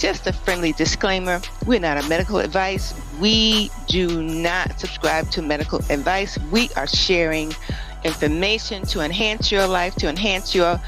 just a friendly disclaimer. We're not a medical advice. We do not subscribe to medical advice. We are sharing information to enhance your life, to enhance your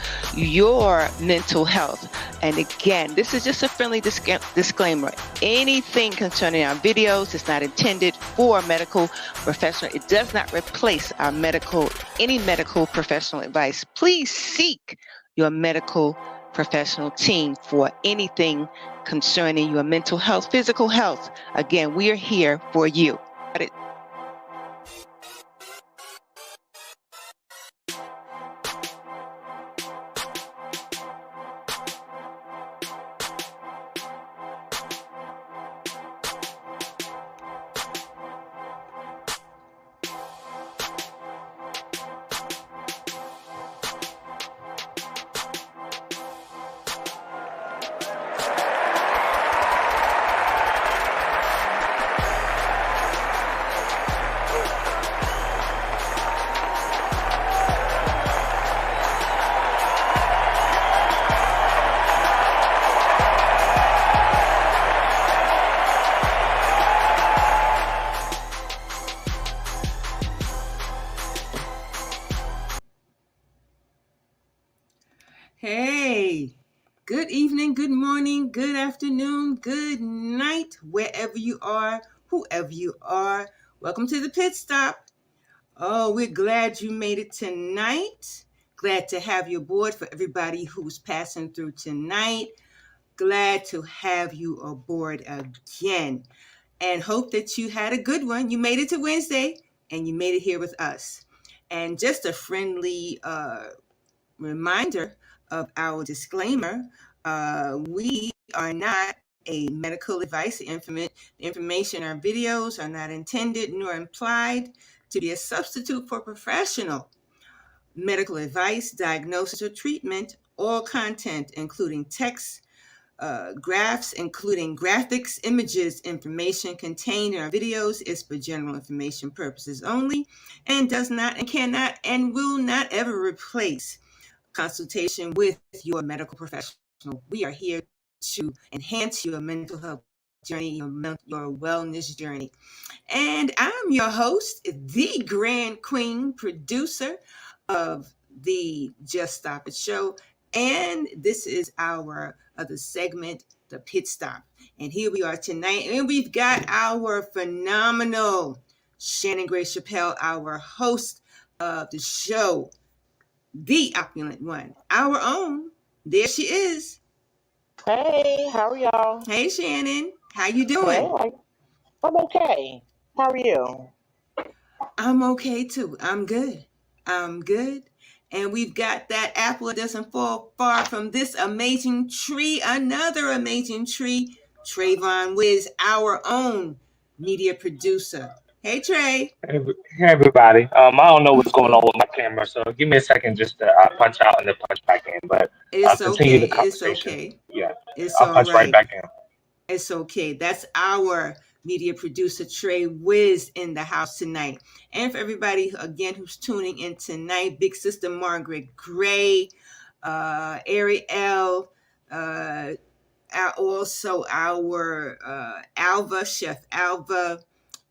mental health. And again, this is just a friendly disclaimer. Anything concerning our videos is not intended for a medical professional. It does not replace any medical professional advice. Please seek your medical professional team for anything concerning your mental health, physical health. Again, we are here for you. Hey, good evening, good morning, good afternoon, good night, wherever you are, whoever you are. Welcome to the Pit Stop. Oh, we're glad you made it tonight. Glad to have you aboard. For everybody who's passing through tonight, glad to have you aboard again. And hope that you had a good one. You made it to Wednesday and you made it here with us. And just a friendly reminder of our disclaimer, we are not a medical advice. The information or videos are not intended nor implied to be a substitute for professional medical advice, diagnosis, or treatment. All content, including text, graphs, including graphics, images, information contained in our videos, is for general information purposes only and does not and cannot and will not ever replace consultation with your medical professional. We are here to enhance your mental health journey, your wellness journey. And I'm your host, the Grand Queen, producer of the Just Stop It show. And this is our other segment, the Pit Stop. And here we are tonight. And we've got our phenomenal Shannon Grace Chappelle, our host of the show, the opulent one, our own. There she is. Hey, how are y'all? Hey, Shannon. How you doing? Hey, I'm okay. How are you? I'm okay, too. I'm good. And we've got that apple that doesn't fall far from this amazing tree. Another amazing tree. Trayvon Wiz, our own media producer. Hey, Trey. Hey, everybody. I don't know what's going on with my camera, so give me a second just to punch out and then punch back in. But It's continue okay. the conversation. It's okay. Yeah, It's I'll all punch right back in. It's okay. That's our media producer, Trey Wiz, in the house tonight. And for everybody, again, who's tuning in tonight, Big Sister Margaret Gray, Ariel, also our Alva, Chef Alva,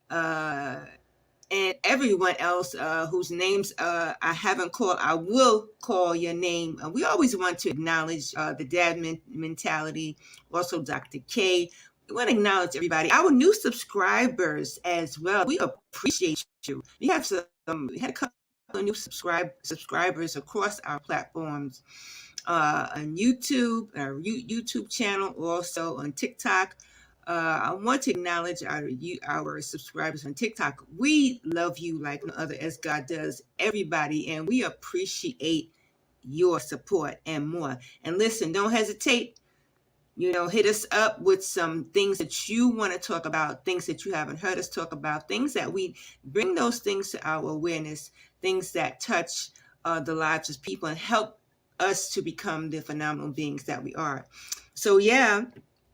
and everyone else whose names I haven't called. I will call your name. We always want to acknowledge the dad mentality, also Dr. K. We want to acknowledge everybody, our new subscribers as well. We appreciate you. We had a couple of new subscribers across our platforms, on YouTube, our YouTube channel, also on TikTok. I want to acknowledge our subscribers on TikTok. We love you like no other, as God does everybody, and we appreciate your support and more. And listen, don't hesitate. Hit us up with some things that you want to talk about, things that you haven't heard us talk about, things that we bring those things to our awareness, things that touch the lives of people and help us to become the phenomenal beings that we are. So yeah,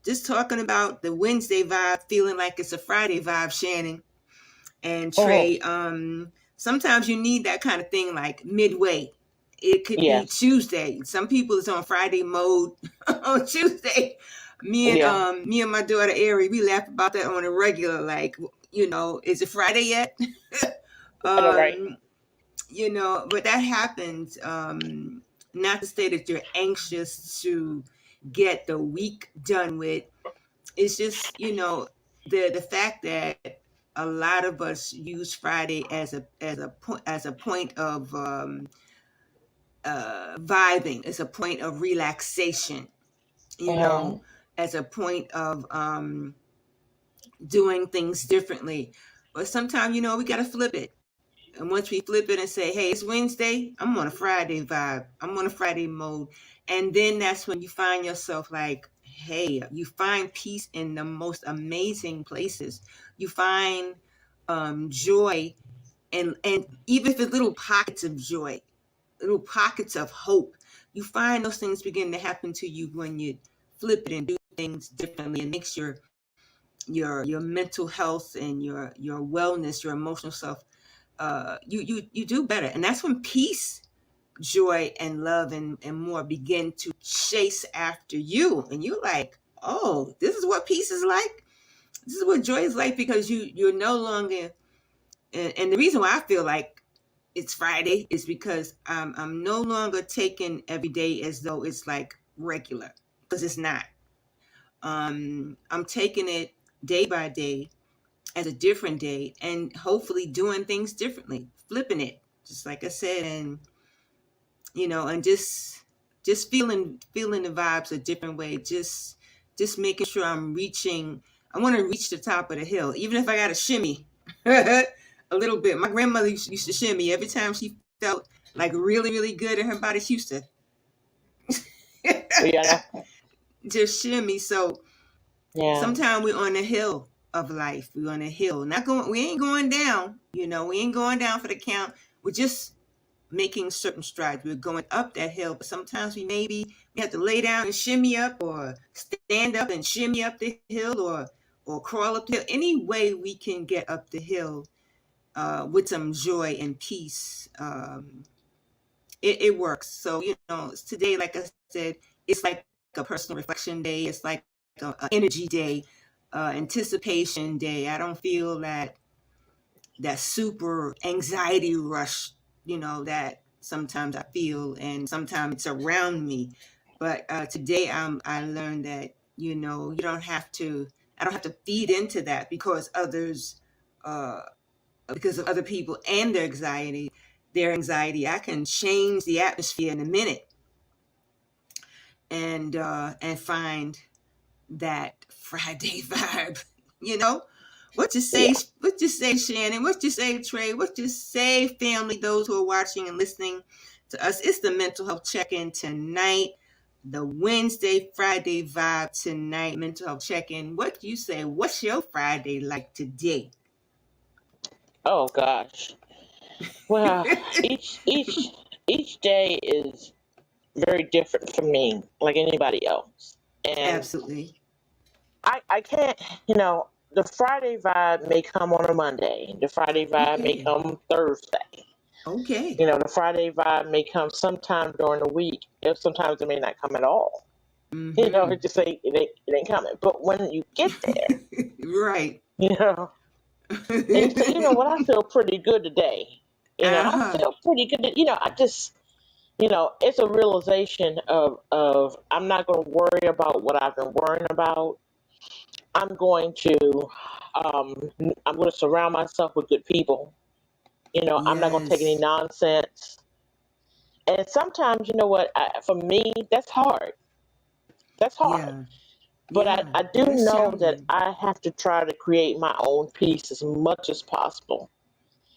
just talking about the Wednesday vibe, feeling like it's a Friday vibe, Shannon and Trey. Sometimes you need that kind of thing, like midway. It could be Tuesday. Some people is on Friday mode on Tuesday. Yeah, me and my daughter Ari, we laugh about that on a regular. Like, is it Friday yet? I know, right? um, but that happens. Not to say that you're anxious to get the week done with. It's just, the fact that a lot of us use Friday as a point of vibing, as a point of relaxation, you Uh-huh. know, as a point of doing things differently. But sometimes, we got to flip it. And once we flip it and say, hey, it's Wednesday, I'm on a Friday vibe, I'm on a Friday mode. And then that's when you find yourself like, hey, you find peace in the most amazing places. You find joy, and even if it's little pockets of joy, little pockets of hope, you find those things begin to happen to you when you flip it and do things differently. It makes your mental health and your wellness, your emotional self, you do better. And that's when peace, joy, and love, and more begin to chase after you. And you're like, oh, this is what peace is like. This is what joy is like, because you're no longer. And the reason why I feel like it's Friday is because I'm no longer taking every day as though it's like regular, because it's not. I'm taking it day by day as a different day, and hopefully doing things differently, flipping it, just like I said. And and just feeling the vibes a different way, just making sure I want to reach the top of the hill, even if I got to shimmy a little bit. My grandmother used to shimmy every time she felt like really, really good in her body. She used to Yeah, just shimmy. So yeah. sometimes we're on the hill of life. We're on a hill, not going. We ain't going down. We ain't going down for the count. We're just making certain strides. We're going up that hill, but sometimes we have to lay down and shimmy up, or stand up and shimmy up the hill, or crawl up the hill. Any way we can get up the hill with some joy and peace, it works. So today, like I said, it's like a personal reflection day. It's like a energy day, anticipation day. I don't feel that super anxiety rush, that sometimes I feel, and sometimes it's around me. But today I learned that, you don't have to, I don't have to feed into that uh, because of other people and their anxiety. I can change the atmosphere in a minute, and find that Friday vibe. you know what you say, Yeah. Shannon? What you say, Trey? What you say, family, those who are watching and listening to us? It's the mental health check-in tonight, the Wednesday Friday vibe tonight, mental health check-in. What do you say? What's your Friday like today? Oh gosh. Well, each day is very different from me, like anybody else. And Absolutely. I can't, the Friday vibe may come on a Monday. The Friday vibe may Okay. come Thursday. Okay. The Friday vibe may come sometime during the week. If sometimes it may not come at all. Mm-hmm. It just it ain't coming. But when you get there, Right. you know, and so what, I feel pretty good today. I Uh-huh. feel pretty good. I just, it's a realization of I'm not going to worry about what I've been worrying about. I'm going to um I'm going to surround myself with good people. I'm not going to take any Yes. nonsense. And sometimes, you know what, for me, that's hard. That's hard. Yeah. But Yeah. I do That's know that challenging. I have to try to create my own peace as much as possible.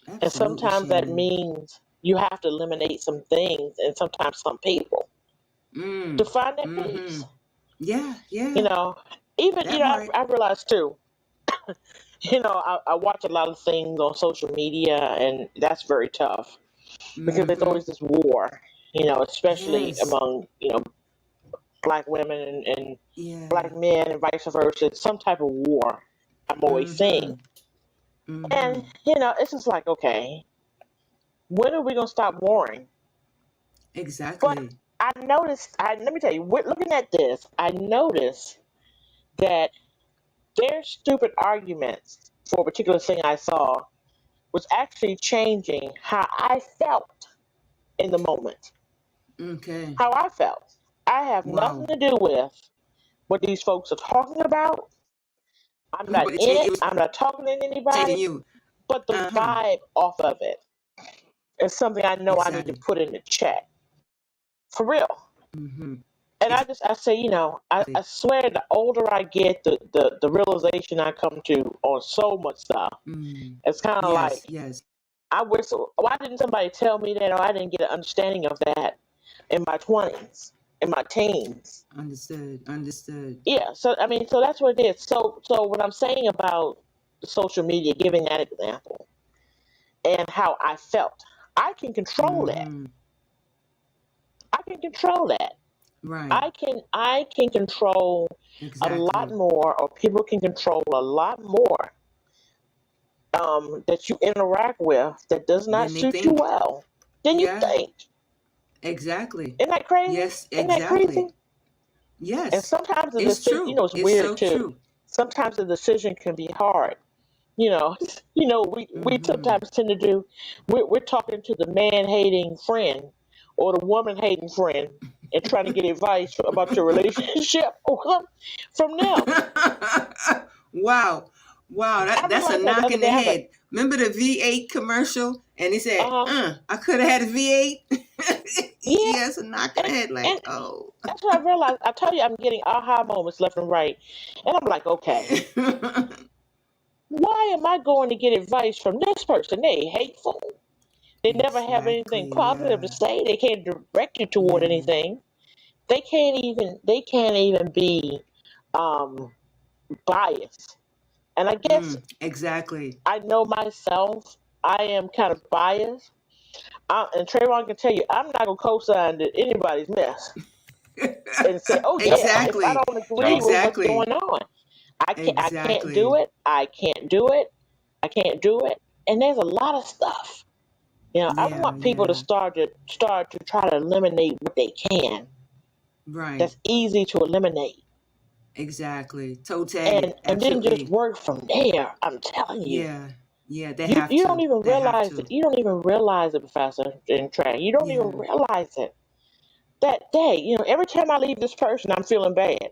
And Absolutely, sometimes that Shannon. means you have to eliminate some things and sometimes some people to Mm. find that Mm-hmm. peace. Yeah. You Yeah. know, even, That part. I realized too, I watch a lot of things on social media, and that's very tough because there's Mm-hmm. always this war, especially Yes. among, black women and Yeah. black men and vice versa. It's some type of war I'm always Mm-hmm. seeing. Mm-hmm. And, it's just like, okay, when are we going to stop warring? But Exactly. I noticed, let me tell you, looking at this, I noticed that their stupid arguments for a particular thing I saw was actually changing how I felt in the moment. Okay. How I felt. I have Wow. nothing to do with what these folks are talking about. I'm not But in it it. was I'm not talking to changing anybody. you. But the Uh-huh. vibe off of it is something I know I need to Exactly. put in the chat. For real. Mm-hmm. And I say, I swear the older I get, the realization I come to on so much stuff. Mm. It's kind of like, Yes. I wish, why didn't somebody tell me that, or I didn't get an understanding of that in my 20s, in my teens. Understood. Yeah, so that's what it is. So what I'm saying about social media, giving that example, and how I felt, I can control that. Mm-hmm. I can control that. Right. I can control a lot Exactly. more, or people can control a lot more that you interact with that does not Then they suit you think. well than you Yeah. think. Exactly. Isn't that crazy? Yes, Isn't that crazy? exactly. And Yes. sometimes the It's decision, true. it's It's weird so too. true. Sometimes the decision can be hard. You know, we Mm-hmm. sometimes tend to do. We're talking to the man hating friend or the woman hating friend and trying to get advice about your relationship from them. Wow. Wow. I That's a realized that the knock other in the day. I was like, head. Remember the V8 commercial? And he said, uh huh, I could have had a V8. yeah, Yes, a knock in the and head, and like, oh. that's what I realized. I tell you, I'm getting aha moments left and right, and I'm like, okay, why am I going to get advice from this person? They hateful. They never have anything Exactly. positive to Yeah. say. They can't direct you toward Yeah. anything. They can't even be um biased. And I guess Exactly. I know myself. I am kind of biased. And Trayvon can tell you, I'm not gonna co-sign to anybody's mess and say, "Oh yeah," if I Exactly. don't agree No. with what's Exactly. going on. I can't do Exactly. it. I can't do it. I can't do it. And there's a lot of stuff. I Yeah. want people to Yeah. start to try to eliminate what they can. Right. That's easy to eliminate, Exactly. Toe tag and it. then just Absolutely. work from there. I'm telling you. Yeah. Yeah. They You have you don't to. even They have realize to. it. You don't even realize it, Professor in Trey. You don't even Yeah. realize it. That day, every time I leave this person, I'm feeling bad.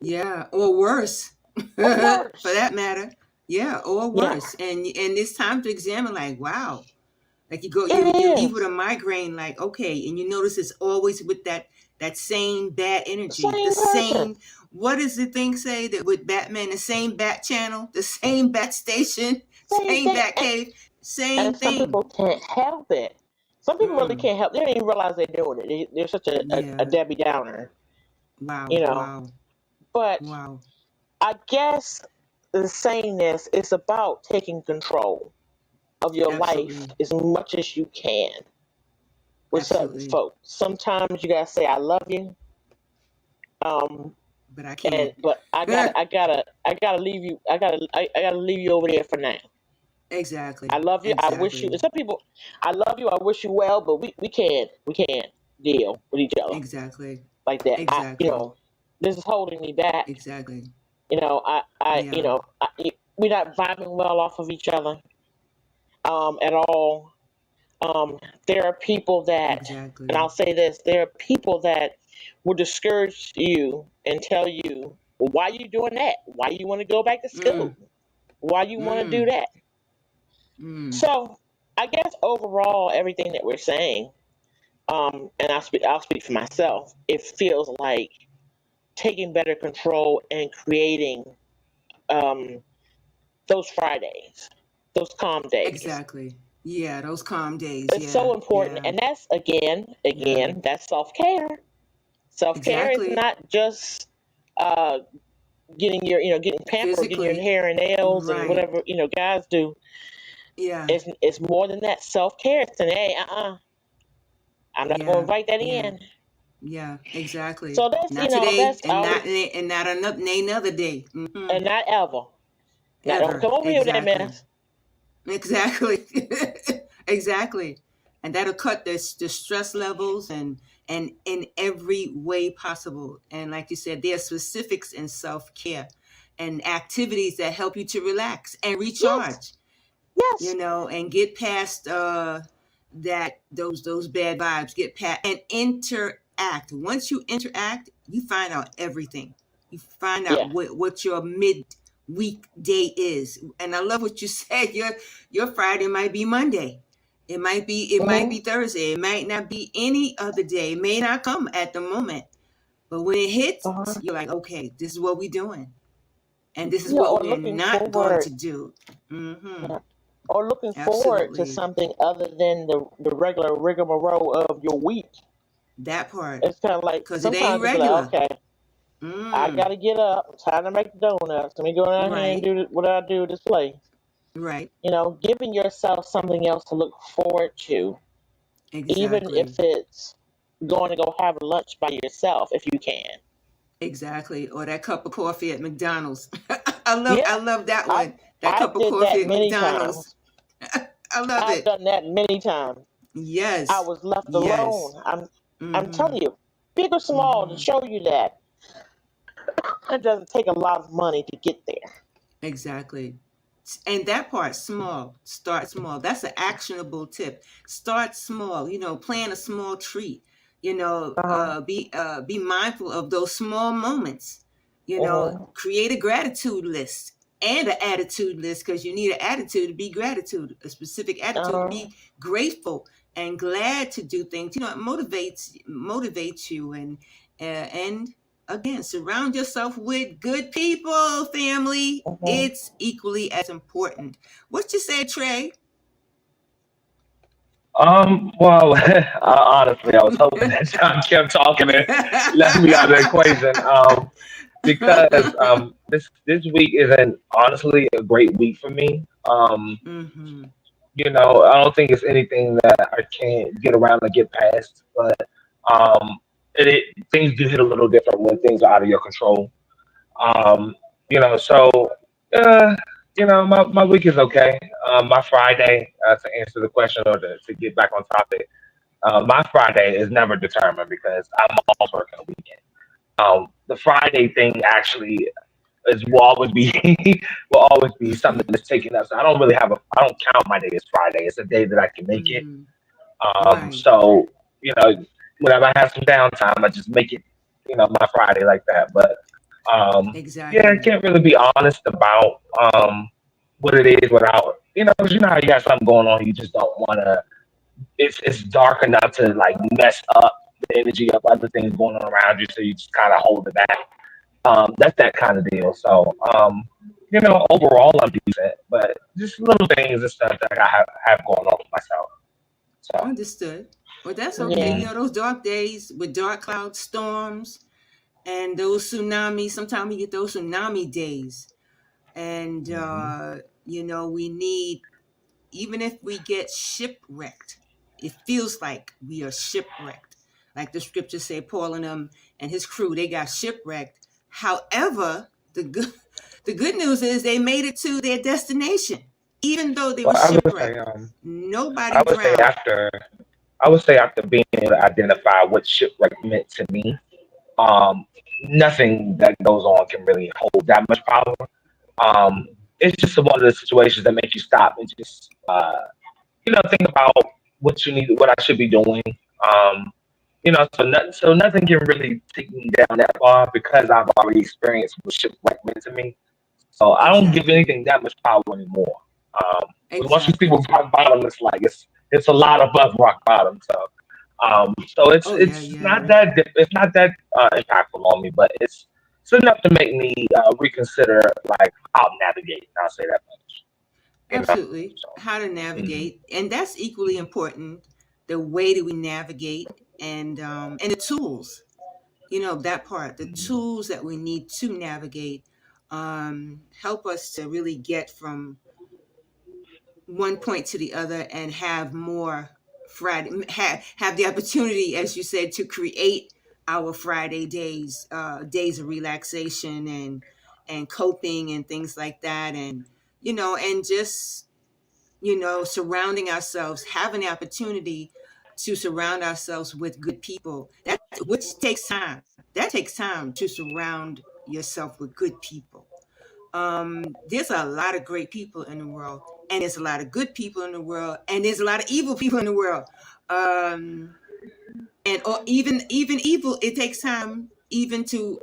Yeah. Or worse. Or For worse. that matter. Yeah. Or Yeah, worse. And it's time to examine, like, wow. Like you it leave with is. a migraine, like, okay, and you notice it's always with that same bad The energy, the same person. same, what does the thing say that with Batman, the same bat channel, the same bat station, Same same thing. bat cave, And same some people thing. can't help it. Some people really Mm, can't help. They don't even realize they're doing it. They're such a yeah. Debbie Downer, you Wow. know. Wow. But Wow. I guess the saying this is about taking control of your life Absolutely. as much as you can with certain Absolutely. folks. Sometimes you gotta say I love you, um, But I and can't. but I gotta leave you. I gotta leave you over there for now. I Exactly. love you. I wish you. Exactly. And some people, I love you. I wish you well, but we can't deal with each other Exactly. like that. Exactly. This is holding me back. Exactly. I Yeah. we're not vibing well off of each other at all. Um, there are people that, and Exactly. I'll say this: there are people that will discourage you and tell you, well, "Why you doing that? Why you want to go back to school? Mm, Why you want to do mm, that?" mm. So, I guess overall, everything that we're saying, and I'll speak for myself. It feels like taking better control and creating um, those Fridays, those calm days. Exactly. Yeah, those calm days. It's so Yeah, important, yeah, and that's again, yeah. again, that's self care. Self care is Exactly. not just uh, getting pampered, getting your Physically. hair and nails and Right. whatever guys do. Yeah, It's more than that. Self care. It's an hey, I'm not going to yeah, invite that yeah, in. yeah. Exactly. So that's Not today, that's and always, not another day. and not ever. Not don't Ever. come over here with that Exactly. mess. Exactly. Exactly. and that'll cut the stress levels and in every way possible. And like you said, there are specifics in self-care and activities that help you to relax and Yes, recharge, yes. and get past that those bad vibes, get past and interact. Once you interact, you find out everything. You find out Yeah. what your midweek day is. And I love what you said. Your Friday might be Monday. It might be Hmm. Thursday. It might not be any other day. It may not come at the moment. But when it hits, Uh-huh. you're like, okay, this is what we're doing. And this is Yeah, what or we're looking not going forward. to do. Mm-hmm. Yeah. Or looking forward to Absolutely. something other than the regular rigmarole of your week. That part. It's kind of like Because it ain't sometimes it's like, regular. okay, I Mm. got to get up. Time to make the donuts. Let me go down here and Right. do what I do display. Right. Giving yourself something else to look forward to, even if Exactly. it's going to go have lunch by yourself if you can. Exactly. Or that cup of coffee at McDonald's. I love Yeah, I love that I one. That I cup of did coffee that at many McDonald's. times. I love I've it. done that many times. I Yes. was left Yes. alone. I'm Mm-hmm. telling you, big or small, to Mm-hmm. show you that it doesn't take a lot of money to get there. Exactly. And that part, small, start small. That's an actionable tip. Start small, plan a small treat. Uh-huh. Be mindful of those small moments. Hmm. Create a gratitude list and an attitude list, because you need an attitude to be gratitude, a specific attitude to Uh-huh. be grateful and glad to do things. It motivates you, and again, surround yourself with good people, family. Hmm. It's equally as important. What you say, Trey? Well, honestly, I was hoping that John kept talking and left me out of the equation. Because this week isn't honestly a great week for me. Mm-hmm. I don't think it's anything that I can't get around and get past, but um, things do hit a little different when things are out of your control. Um, so uh, my week is okay. My Friday, to answer the question or to get back on topic, my Friday is never determined because I'm always working a weekend. The Friday thing actually is will always be will always be something that's taken up. So I don't count my day as Friday. It's a day that I can make it. Mm-hmm. Right. So you know, whenever I have some downtime, I just make it my Friday like that. But yeah, I Exactly. can't really be honest about what it is without 'cause you know how you got something going on, you just don't want to. It's dark enough to like mess up the energy of other things going on around you, so you just kind of hold it back. That's that kind of deal. So, overall, I'm decent, but just little things and stuff that I have going on with myself. So, Understood. Well, that's okay. Yeah. mhm. Those dark days with dark clouds, storms, and those tsunamis. Sometimes we get those tsunami days, and Mhm. we need, even if we get shipwrecked, it feels like we are shipwrecked. Like the scriptures say, Paul and his crew, they got shipwrecked. However, the good news is they made it to their destination. Even though they were Well, shipwrecked, nobody I would say drowned. after being able to identify what shipwreck meant to me, um, nothing that goes on can really hold that much power. It's just one of the situations that make you stop and just think about what I should be doing. Um, so nothing can really take me down that far because I've already experienced what shipwreck meant to me. So I don't give Exactly. anything that much power anymore. Um, but once you see what Exactly. rock bottom is like, it's a lot above rock bottom. So Oh yeah, it's yeah. not that impactful on me, but it's enough to make me reconsider like how I'm navigating. I'll say that much. You know. Absolutely. So. How to Mhm. navigate. And that's equally important. The way that we navigate, and the tools, that part, the Mhm. tools that we need to navigate, help us to really get from one point to the other and have more Friday, have the opportunity, as you said, to create our Friday days, days of relaxation and coping and things like that, and and just surrounding ourselves, having the opportunity to surround ourselves with good people. That which takes time. That takes time to surround yourself with good people. There's a lot of great people in the world, and there's a lot of good people in the world, and there's a lot of evil people in the world. And or even evil, it takes time even to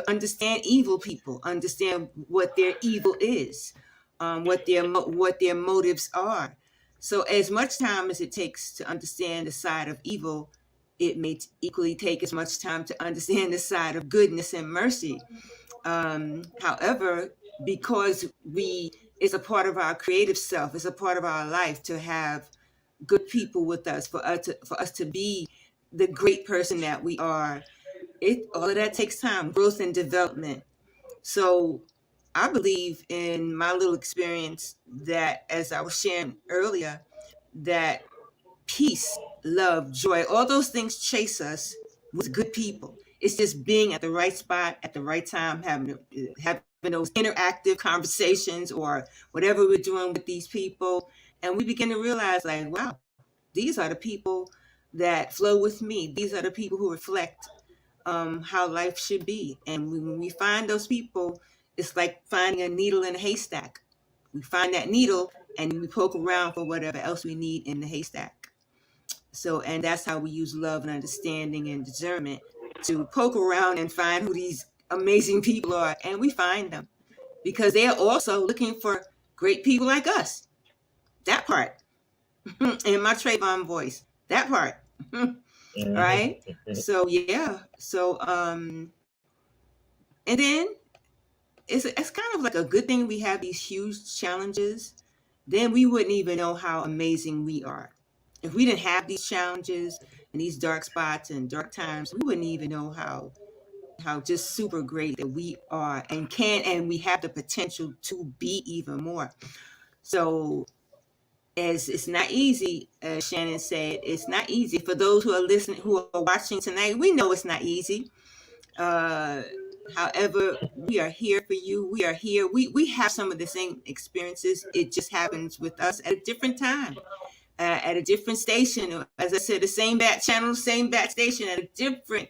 understand evil people, understand what their evil is, what their motives are. So as much time as it takes to understand the side of evil, it may equally take as much time to understand the side of goodness and mercy. However, because it's a part of our creative self, it's a part of our life to have good people with us, for us to be the great person that we are. All of that takes time, growth and development. So I believe in my little experience that, as I was sharing earlier, that peace, love, joy, all those things chase us with good people. It's just being at the right spot at the right time, having those interactive conversations or whatever we're doing with these people. And we begin to realize, like, wow, these are the people that flow with me. These are the people who reflect how life should be. And when we find those people, it's like finding a needle in a haystack. We find that needle and we poke around for whatever else we need in the haystack. So, and that's how we use love and understanding and discernment to poke around and find who these amazing people are. And we find them because they are also looking for great people like us. That part. In my Trayvon voice. That part. Right? So, yeah. So, and then it's kind of like a good thing we have these huge challenges. Then we wouldn't even know how amazing we are. If we didn't have these challenges and these dark spots and dark times, we wouldn't even know how just super great that we are and we have the potential to be even more. So as it's not easy, as Shannon said, it's not easy for those who are listening, who are watching tonight. We know it's not easy. However, we are here for you. We are here. We have some of the same experiences. It just happens with us at a different time. At a different station, as I said, the same bat channel, same bat station at a different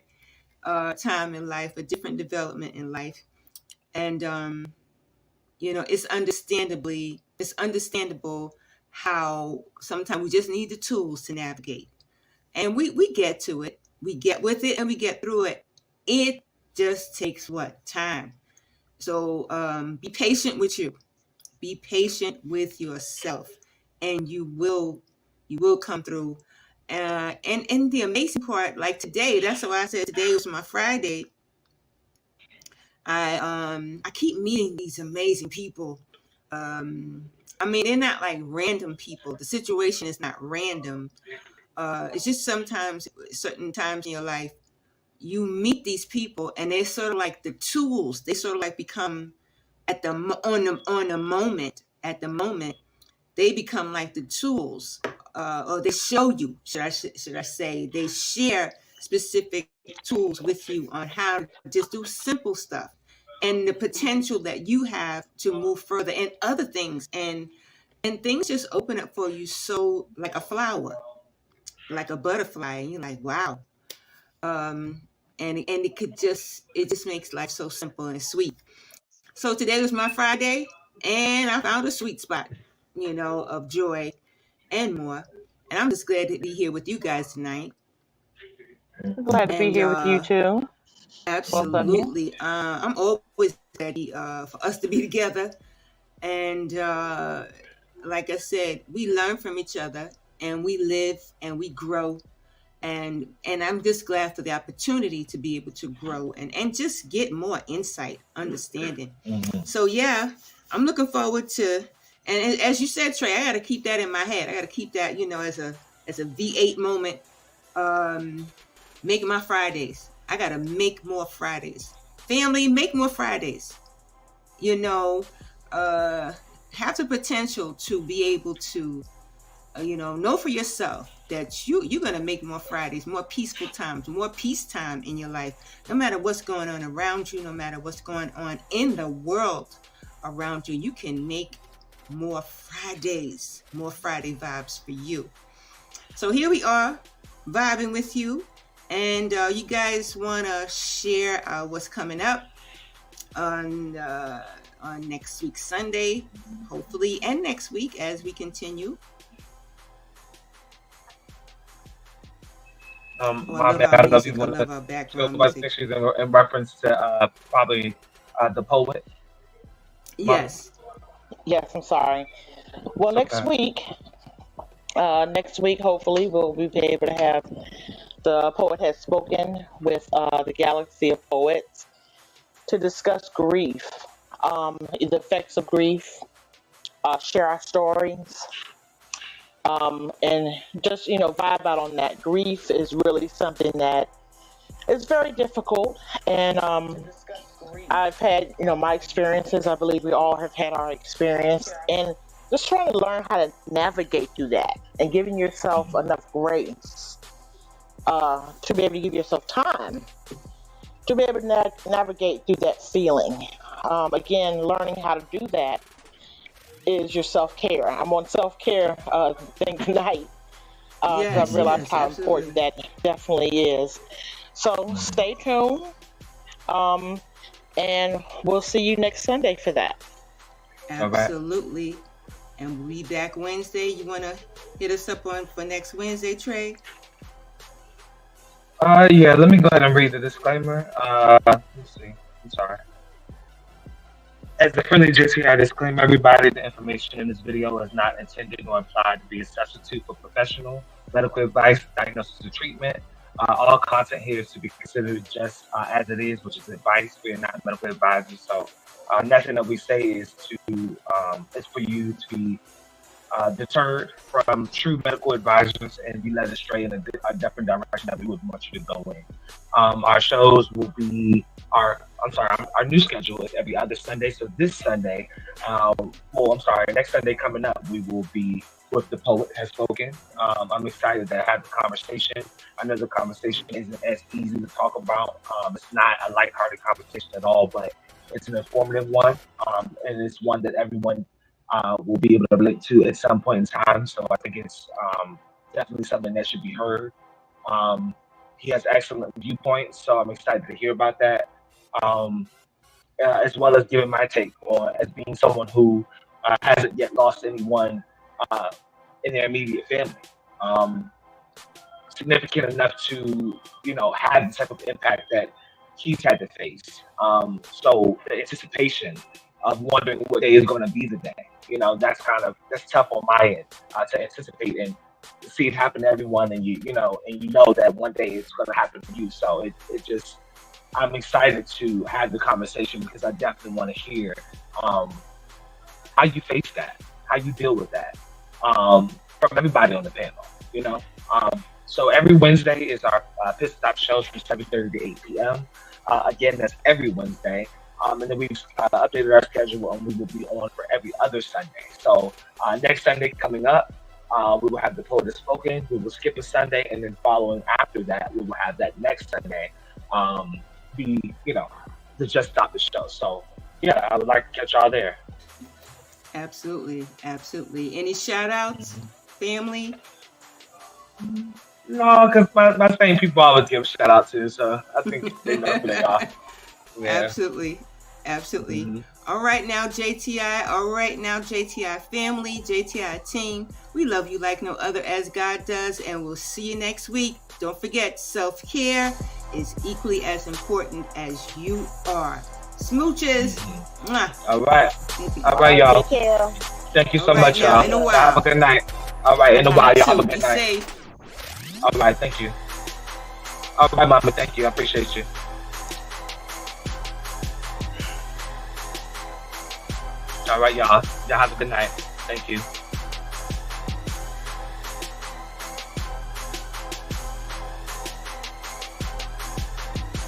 time in life, a different development in life. And, it's understandable how sometimes we just need the tools to navigate. And we get to it. We get with it and we get through it. It just takes time. So be patient with you. Be patient with yourself, and you will come through. And the amazing part, like today, that's why I said today was my Friday. I keep meeting these amazing people. I mean, they're not like random people. The situation is not random. It's just sometimes, certain times in your life, you meet these people, and they're sort of like the tools. They sort of like become at the moment. At the moment, they become like the tools, or they show you. Should I say they share specific tools with you on how to just do simple stuff, and the potential that you have to move further and other things, and things just open up for you. So like a flower, like a butterfly, and you're like, wow. And it just makes life so simple and sweet. So today was my Friday, and I found a sweet spot, of joy and more. And I'm just glad to be here with you guys tonight. Glad to be here with you too. Absolutely. I'm always ready for us to be together. And like I said, we learn from each other, and we live and we grow. And I'm just glad for the opportunity to be able to grow and just get more insight, understanding. So yeah, I'm looking forward to, and as you said, Trey, I got to keep that in my head. I got to keep that, as a V8 moment, making my Fridays. I got to make more Fridays. Family, make more Fridays. Have the potential to be able to, know for yourself that you're going to make more Fridays, more peaceful times, more peace time in your life. No matter what's going on around you, no matter what's going on in the world around you, you can make more Fridays, more Friday vibes for you. So here we are, vibing with you. And you guys want to share what's coming up on next week, Sunday, hopefully, and next week as we continue. My bad. I don't know if you want to show about pictures in reference to probably the poet. Yes. Yes, I'm sorry. Well, next week, hopefully, we'll be able to have the poet has spoken with the Galaxy of Poets to discuss grief, the effects of grief, share our stories, and just, vibe out on that. Grief is really something that is very difficult, and I've had, my experiences. I believe we all have had our experience, and just trying to learn how to navigate through that and giving yourself enough grace to be able to give yourself time to be able to navigate through that feeling. Again, learning how to do that is your self-care. I'm on self-care thing tonight because I've realized how important that definitely is. So stay tuned, and we'll see you next Sunday for that. Absolutely. And we'll be back Wednesday. You want to hit us up for next Wednesday, Trey? Yeah, let me go ahead and read the disclaimer. Let's see. I'm sorry. As a friendly JTI disclaimer, everybody, the information in this video is not intended or implied to be a substitute for professional medical advice, diagnosis, or treatment. All content here is to be considered just as it is, which is advice. We are not medical advisors, so nothing that we say is is for you to be deterred from true medical advisors and be led astray in a different direction that we would want you to go in. Our shows will be our new schedule is every other Sunday. So this Sunday, next Sunday coming up, we will be with The Poet Has Spoken. I'm excited to have the conversation. I know the conversation isn't as easy to talk about. It's not a lighthearted conversation at all, but it's an informative one, and it's one that everyone will be able to relate to at some point in time. So I think it's definitely something that should be heard. He has excellent viewpoints, so I'm excited to hear about that, as well as giving my take on as being someone who hasn't yet lost anyone in their immediate family, significant enough to have the type of impact that he's had to face. So the anticipation of wondering what day is going to be the day, that's tough on my end to anticipate and see it happen to everyone, and you know that one day it's going to happen to you. So I'm excited to have the conversation because I definitely want to hear how you face that, how you deal with that, from everybody on the panel. So every Wednesday is our Pit Stop shows from 7:30 to 8 p.m. Again, that's every Wednesday. And then we've updated our schedule, and we will be on for every other Sunday. So next Sunday coming up, we will have The Poet Has Spoken. We will skip a Sunday, and then following after that, we will have that next Sunday to just stop the show. So yeah, I would like to catch y'all there. Absolutely. Any shout outs, family? No, because my same people I would give shout out to, so I think they know who they are. Yeah. Absolutely. Mm-hmm. All right now, JTI family, JTI team. We love you like no other as God does, and we'll see you next week. Don't forget, self-care is equally as important as you are. Smooches. Mm-hmm. All right, y'all. Take care. Thank you so much, y'all. In a while. Have a good night. All right, in a while, y'all. Have a good night. Safe. All right, thank you. All right, Mama, thank you. I appreciate you. All right, y'all. Y'all have a good night. Thank you.